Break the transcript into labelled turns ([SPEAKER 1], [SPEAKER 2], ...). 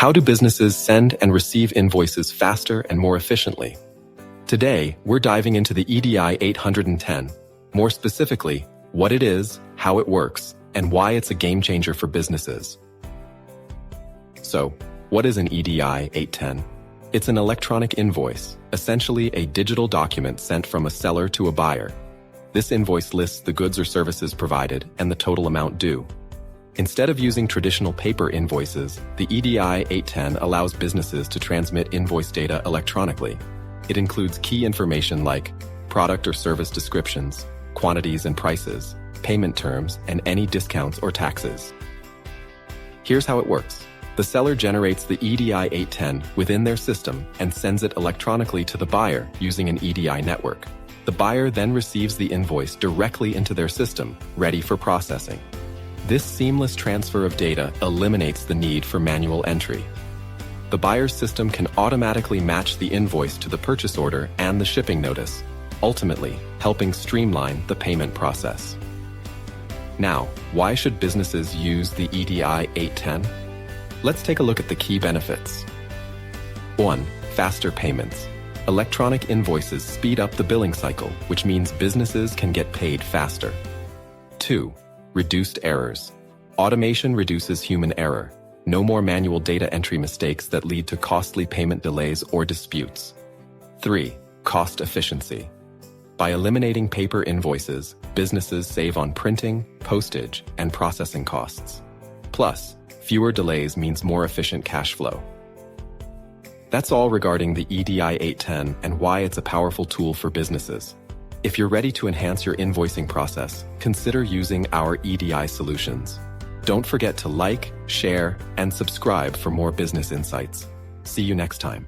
[SPEAKER 1] How do businesses send and receive invoices faster and more efficiently? Today, we're diving into the EDI 810. More specifically, what it is, how it works, and why it's a game changer for businesses. So, what is an EDI 810? It's an electronic invoice, essentially a digital document sent from a seller to a buyer. This invoice lists the goods or services provided and the total amount due. Instead of using traditional paper invoices, the EDI 810 allows businesses to transmit invoice data electronically. It includes key information like product or service descriptions, quantities and prices, payment terms, and any discounts or taxes. Here's how it works. The seller generates the EDI 810 within their system and sends it electronically to the buyer using an EDI network. The buyer then receives the invoice directly into their system, ready for processing. This seamless transfer of data eliminates the need for manual entry. The buyer's system can automatically match the invoice to the purchase order and the shipping notice, ultimately helping streamline the payment process. Now, why should businesses use the EDI 810? Let's take a look at the key benefits. 1. Faster payments. Electronic invoices speed up the billing cycle, which means businesses can get paid faster. 2. Reduced errors. Automation reduces human error. No more manual data entry mistakes that lead to costly payment delays or disputes. 3. Cost efficiency. By eliminating paper invoices, businesses save on printing, postage, and processing costs. Plus, fewer delays means more efficient cash flow. That's all regarding the EDI 810 and why it's a powerful tool for businesses. If you're ready to enhance your invoicing process, consider using our EDI solutions. Don't forget to like, share, and subscribe for more business insights. See you next time.